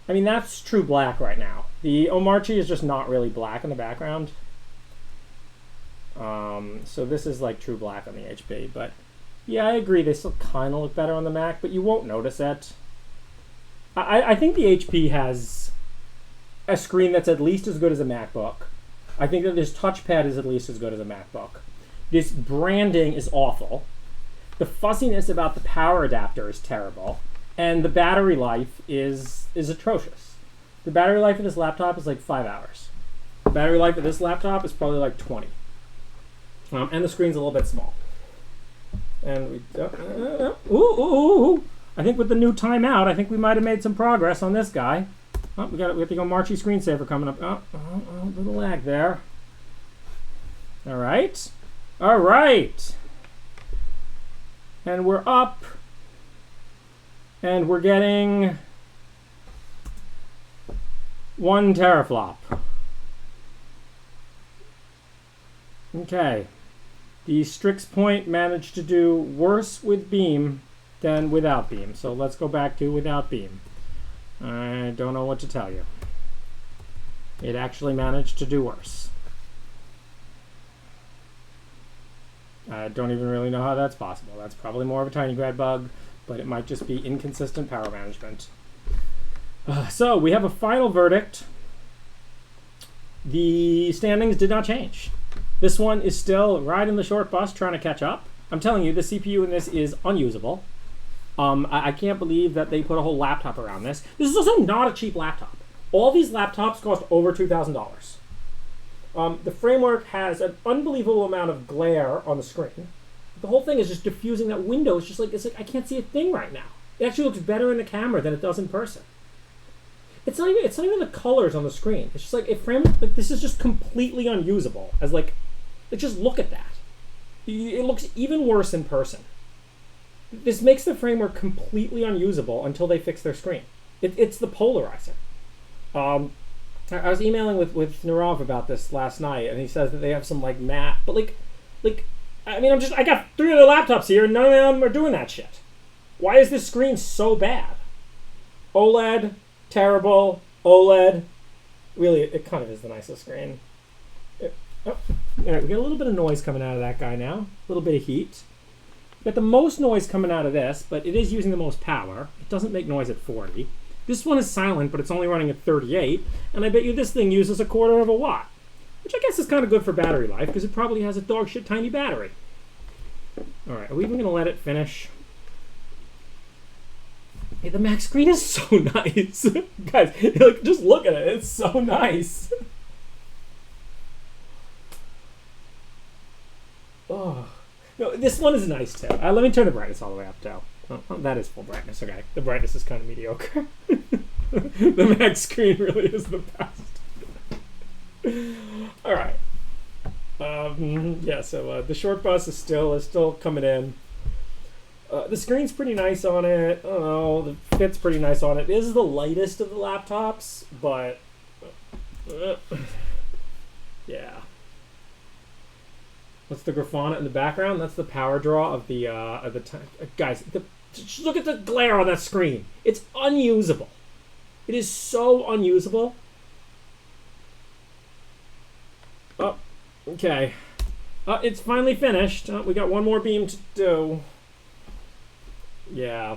I mean, that's true black right now. The Omarchi is just not really black in the background. So this is like true black on the HP. But yeah, I agree. They still kind of look better on the Mac, but you won't notice it. I think the HP has a screen that's at least as good as a MacBook. I think that this touchpad is at least as good as a MacBook. This branding is awful. The fuzziness about the power adapter is terrible. And the battery life is atrocious. The battery life of this laptop is like 5 hours. The battery life of this laptop is probably like 20. And the screen's a little bit small. And we, I think with the new timeout, I think we might have made some progress on this guy. Oh, we got the Omarchi screensaver coming up. A little lag there. All right. All right. And we're up. And we're getting 1 teraflop. Okay. The Strix Point managed to do worse with Beam than without Beam. So let's go back to without Beam. I don't know what to tell you. It actually managed to do worse. I don't even really know how that's possible. That's probably more of a tinygrad bug, but it might just be inconsistent power management. So we have a final verdict. The standings did not change. This one is still riding the short bus trying to catch up. I'm telling you, the CPU in this is unusable. I can't believe that they put a whole laptop around this. This is also not a cheap laptop. All these laptops cost over $2,000. The framework has an unbelievable amount of glare on the screen. The whole thing is just diffusing that window. It's like I can't see a thing right now. It actually looks better in the camera than it does in person. It's not even the colors on the screen. It's just like a frame. Like this is just completely unusable. As like just look at that. It looks even worse in person. This makes the framework completely unusable until they fix their screen. It's the polarizer. I was emailing with Nirav about this last night, and he says that they have some like matte, but like I mean, I got 3 other laptops here, and none of them are doing that shit. Why is this screen so bad? OLED, terrible. OLED, really, it kind of is the nicest screen. All right, we got a little bit of noise coming out of that guy now. A little bit of heat. We got the most noise coming out of this, but it is using the most power. It doesn't make noise at 40. This one is silent, but it's only running at 38. And I bet you this thing uses 1/4 of a watt, which I guess is kind of good for battery life because it probably has a dog shit tiny battery. All right, are we even going to let it finish? Hey, the Mac screen is so nice. Guys, like, just look at it. It's so nice. Oh. No, this one is nice too. Let me turn the brightness all the way up too. Oh, that is full brightness. Okay, the brightness is kind of mediocre. The Mac screen really is the best. All right. Yeah. So the short bus is still coming in. The screen's pretty nice on it. I don't know. The fit's pretty nice on it. It is the lightest of the laptops, but yeah. What's the Grafana in the background? That's the power draw of the guys. Just look at the glare on that screen. It's unusable. It is so unusable. Oh, okay. It's finally finished. We got one more beam to do. Yeah.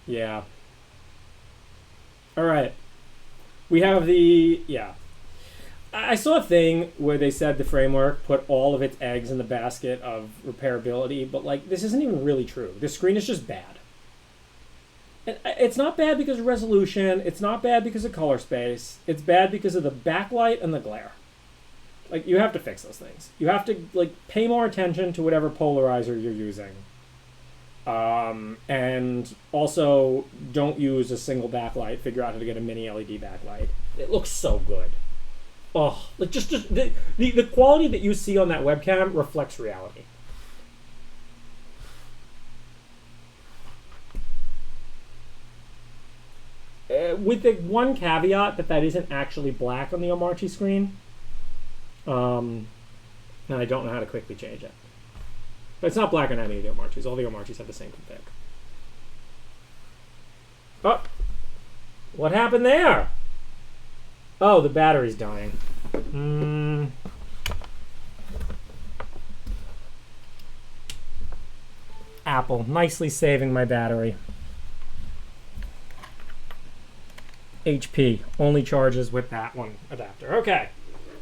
Yeah. All right. We have the, yeah. I saw a thing where they said the framework put all of its eggs in the basket of repairability, but like this isn't even really true. The screen is just bad. And it's not bad because of resolution. It's not bad because of color space. It's bad because of the backlight and the glare. Like, you have to fix those things. You have to like pay more attention to whatever polarizer you're using. And also don't use a single backlight. Figure out how to get a mini LED backlight. It looks so good. Oh, like just the quality that you see on that webcam reflects reality. With the one caveat that isn't actually black on the Omarchi screen. And I don't know how to quickly change it. But it's not black on any of the Omarchis. All the Omarchis have the same config. Oh, what happened there? Oh, the battery's dying. Apple, nicely saving my battery. HP, only charges with that one adapter. Okay.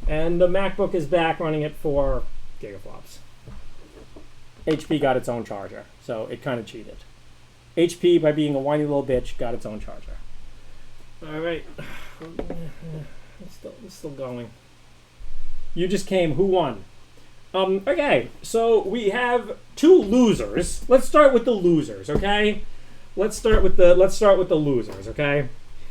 And the MacBook is back running at 4 gigaflops. HP got its own charger, so it kind of cheated. HP, by being a whiny little bitch, got its own charger. All right. It's still going. You just came. Who won? Okay, so we have 2 losers. Let's start with the losers, okay? Let's start with the losers, okay?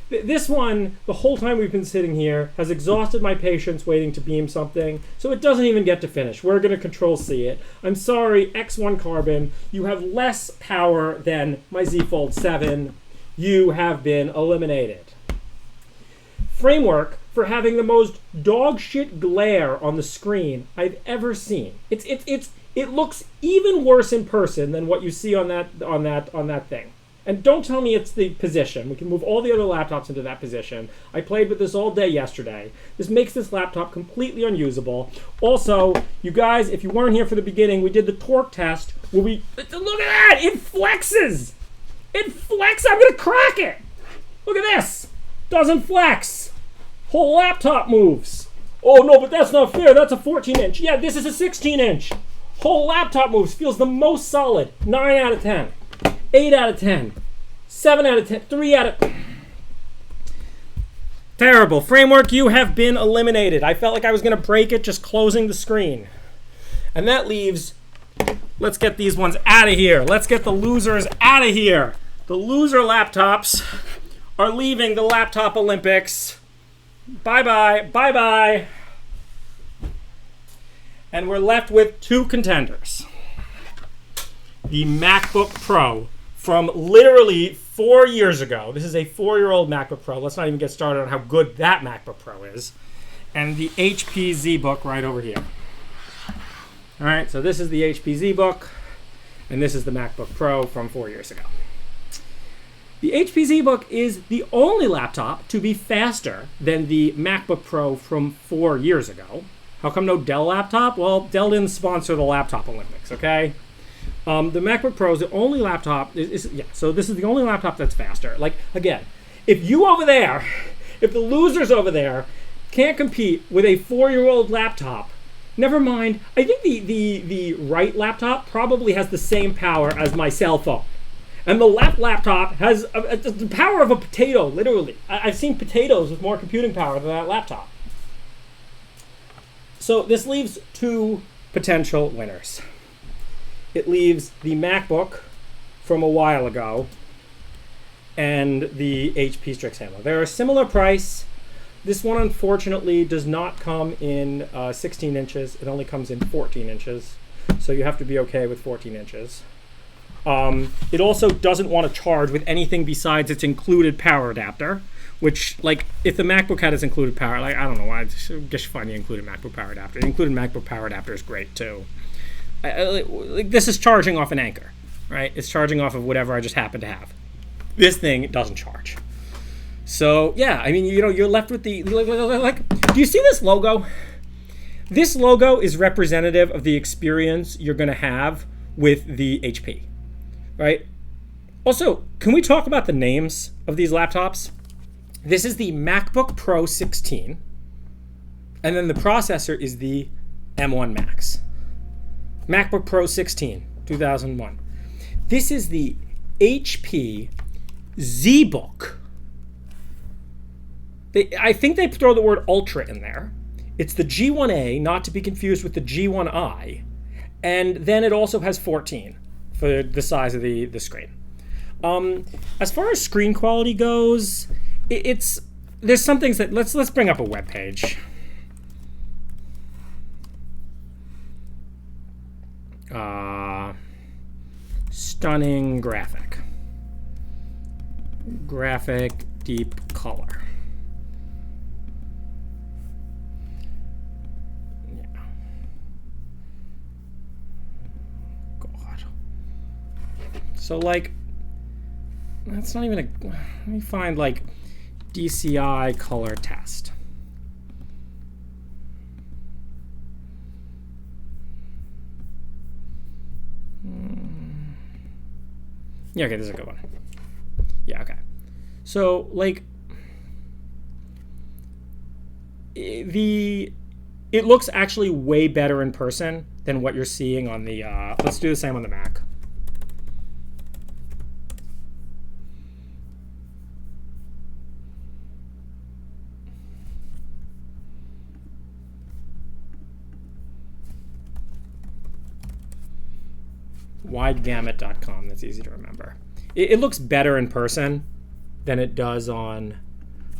This one, the whole time we've been sitting here, has exhausted my patience waiting to beam something, so it doesn't even get to finish. We're going to Control-C it. I'm sorry, X1 Carbon, you have less power than my Z Fold 7. You have been eliminated. Framework for having the most dog shit glare on the screen I've ever seen. It looks even worse in person than what you see on that thing. And don't tell me it's the position. We can move all the other laptops into that position. I played with this all day yesterday. This makes this laptop completely unusable. Also, you guys, if you weren't here for the beginning, we did the torque test where look at that! It flexes! It flexes! I'm gonna crack it! Look at this! Doesn't flex! Whole laptop moves. Oh no, but that's not fair. That's a 14-inch. Yeah, this is a 16-inch. Whole laptop moves. Feels the most solid. 9 out of 10. 8 out of 10. 7 out of 10. 3 out of... Terrible. Framework, you have been eliminated. I felt like I was going to break it just closing the screen. And that leaves... Let's get these ones out of here. Let's get the losers out of here. The loser laptops are leaving the Laptop Olympics. Bye-bye. Bye-bye. And we're left with 2 contenders. The MacBook Pro from literally 4 years ago. This is a 4-year-old MacBook Pro. Let's not even get started on how good that MacBook Pro is. And the HP ZBook right over here. All right, so this is the HP ZBook, and this is the MacBook Pro from 4 years ago. The HP ZBook is the only laptop to be faster than the MacBook Pro from 4 years ago. How come no Dell laptop? Well, Dell didn't sponsor the Laptop Olympics, okay? The MacBook Pro is the only laptop, so this is the only laptop that's faster. Like, again, if you over there, if the losers over there can't compete with a 4-year-old laptop, never mind, I think the right laptop probably has the same power as my cell phone. And the left laptop has the power of a potato, literally. I've seen potatoes with more computing power than that laptop. So this leaves 2 potential winners. It leaves the MacBook from a while ago and the HP Strixhammer. They're a similar price. This one, unfortunately, does not come in 16 inches. It only comes in 14 inches. So you have to be okay with 14 inches. It also doesn't want to charge with anything besides its included power adapter, which, like, if the MacBook had its included power, like, I don't know why, I just find the included MacBook power adapter. The included MacBook power adapter is great, too. like this is charging off an Anchor, right? It's charging off of whatever I just happen to have. This thing doesn't charge. So yeah, I mean, you know, you're left with the like. Do you see this logo? This logo is representative of the experience you're going to have with the HP, right? Also, can we talk about the names of these laptops? This is the MacBook Pro 16, and then the processor is the M1 Max. MacBook Pro 16, 2001. This is the HP ZBook. I think they throw the word Ultra in there. It's the G1A, not to be confused with the G1i. And then it also has 14 for the size of the screen. As far as screen quality goes, there's some things that let's bring up a web page. Stunning graphic deep color. Yeah. God. So like, that's not even a. Let me find like DCI color test. Yeah, okay, this is a good one. Yeah, okay. So like it looks actually way better in person than what you're seeing on the let's do the same on the Mac. widegamut.com. That's easy to remember. It looks better in person than it does on.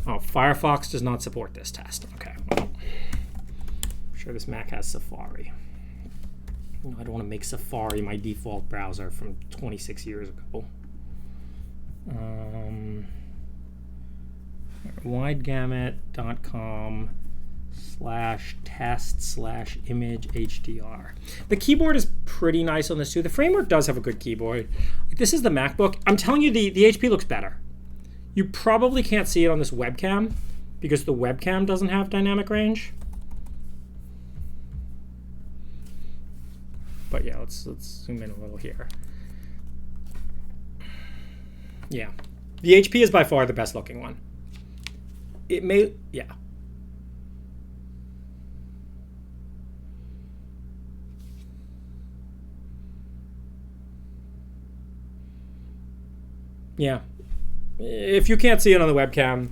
Oh, Firefox does not support this test. Okay, well, I'm sure this Mac has Safari. I don't want to make Safari my default browser from 26 years ago. widegamut.com/test/image HDR. The keyboard is pretty nice on this too. The framework does have a good keyboard. This is the MacBook. I'm telling you, the HP looks better. You probably can't see it on this webcam because the webcam doesn't have dynamic range. But yeah, let's zoom in a little here. Yeah, the HP is by far the best looking one. It may, yeah. Yeah. If you can't see it on the webcam,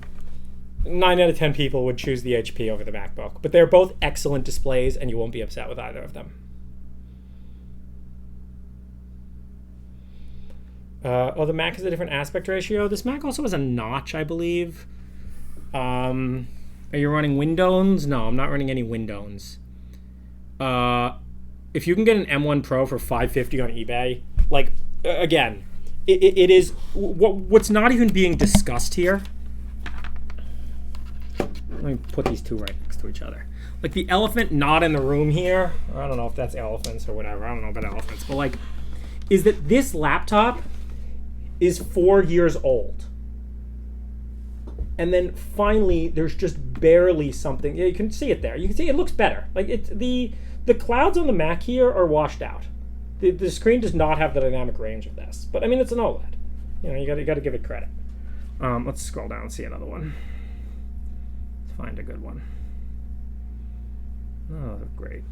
9 out of 10 people would choose the HP over the MacBook. But they're both excellent displays, and you won't be upset with either of them. The Mac has a different aspect ratio. This Mac also has a notch, I believe. Are you running Windows? No, I'm not running any Windows. If you can get an M1 Pro for $550 on eBay, like, again, it is what's not even being discussed here. Let me put these two right next to each other. Like the elephant not in the room here, I don't know if that's elephants or whatever, I don't know about elephants, but like, is that this laptop is 4 years old. And then finally, there's just barely something. Yeah, you can see it there. You can see it looks better. Like it's the clouds on the Mac here are washed out. The screen does not have the dynamic range of this. But I mean, it's an OLED. You know, you got to give it credit. Let's scroll down and see another one. Let's find a good one. Oh, great.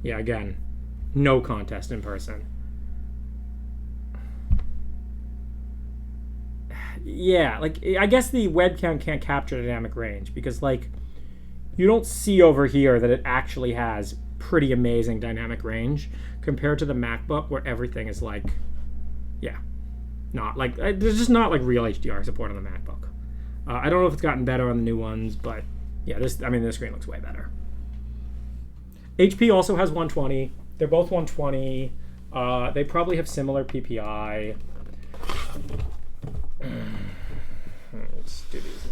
Yeah, again, no contest in person. Yeah, like, I guess the webcam can't capture dynamic range because, like, you don't see over here that it actually has pretty amazing dynamic range compared to the MacBook where everything is, like, yeah, not, like, there's just not, like, real HDR support on the MacBook. I don't know if it's gotten better on the new ones, but, yeah, this screen looks way better. HP also has 120. They're both 120. They probably have similar PPI. Let's do these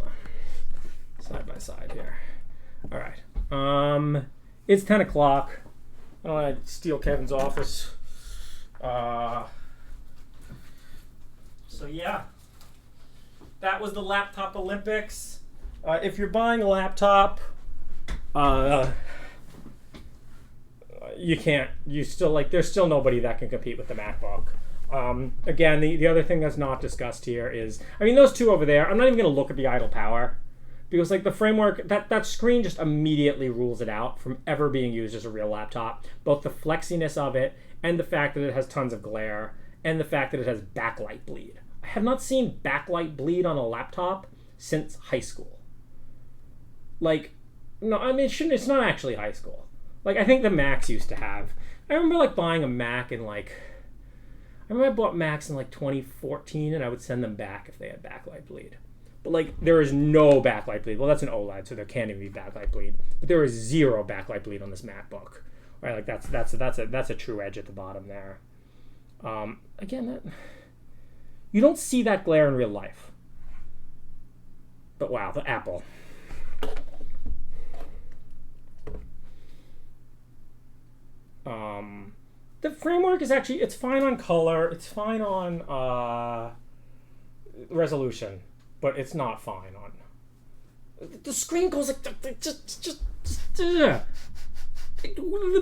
side by side here. All right. It's 10 o'clock. I don't want to steal Kevin's office. So yeah, that was the Laptop Olympics. If you're buying a laptop, you can't. There's still nobody that can compete with the MacBook. Again, the other thing that's not discussed here is, I mean, those two over there, I'm not even going to look at the idle power. Because like the framework, that screen just immediately rules it out from ever being used as a real laptop. Both the flexiness of it and the fact that it has tons of glare and the fact that it has backlight bleed. I have not seen backlight bleed on a laptop since high school. Like, no, I mean, it's not actually high school. Like, I think the Macs used to have. I remember like buying a Mac in I remember I bought Macs in like 2014 and I would send them back if they had backlight bleed. But like there is no backlight bleed. Well, that's an OLED, so there can't even be backlight bleed. But there is zero backlight bleed on this MacBook. Right? Like that's a true edge at the bottom there. Again, you don't see that glare in real life. But wow, the Apple. The framework is actually, it's fine on color, it's fine on resolution. But it's not fine on. The screen goes like the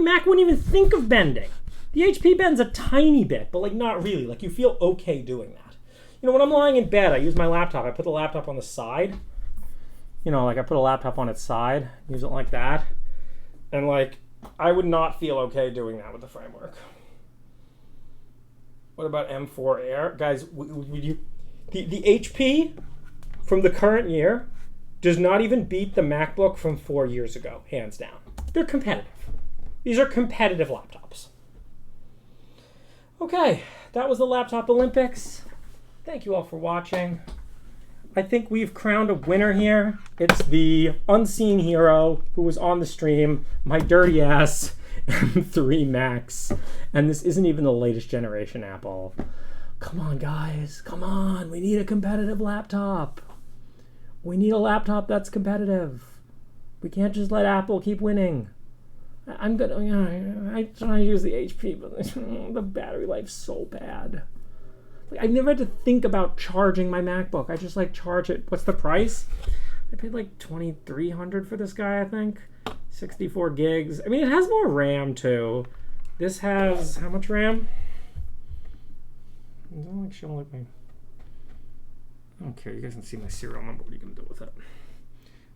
Mac wouldn't even think of bending. The HP bends a tiny bit, but like not really. Like you feel okay doing that. You know, when I'm lying in bed, I use my laptop. I put the laptop on the side. You know, like I put a laptop on its side, use it like that, and like I would not feel okay doing that with the framework. What about M4 Air, guys? Would you? The HP from the current year does not even beat the MacBook from 4 years ago, hands down. They're competitive. These are competitive laptops. Okay, that was the Laptop Olympics. Thank you all for watching. I think we've crowned a winner here. It's the unseen hero who was on the stream, my dirty ass M3 Max. And this isn't even the latest generation Apple. Come on, guys. Come on. We need a competitive laptop. We need a laptop that's competitive. We can't just let Apple keep winning. I'm good. I try to use the HP, but the battery life's so bad. Like, I've never had to think about charging my MacBook. I just like charge it. What's the price? I paid like $2,300 for this guy, I think. 64 gigs. I mean, it has more RAM too. This has how much RAM? I don't like showing like my. I don't care. You guys can see my serial number. What are you gonna do with it?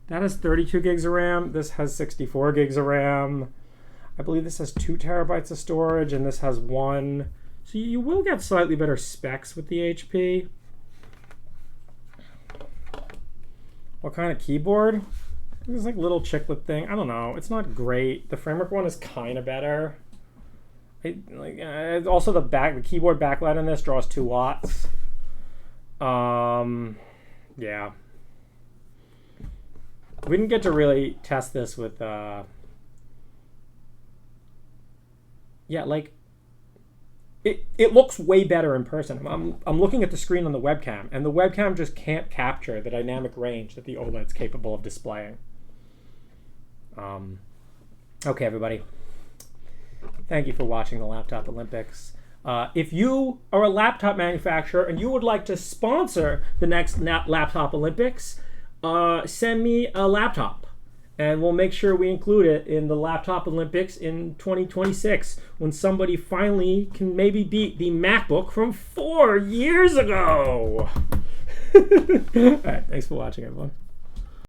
That has 32 gigs of RAM. This has 64 gigs of RAM. I believe this has 2 terabytes of storage, and this has 1. So you will get slightly better specs with the HP. What kind of keyboard? This like little chiclet thing. I don't know. It's not great. The framework one is kind of better. Also the keyboard backlight on this draws 2 watts. Yeah. We didn't get to really test this with yeah, like it looks way better in person. I'm looking at the screen on the webcam, and the webcam just can't capture the dynamic range that the OLED's capable of displaying. Okay, everybody. Thank you for watching the Laptop Olympics. If you are a laptop manufacturer and you would like to sponsor the next Laptop Olympics, send me a laptop. And we'll make sure we include it in the Laptop Olympics in 2026 when somebody finally can maybe beat the MacBook from 4 years ago. All right, thanks for watching, everyone.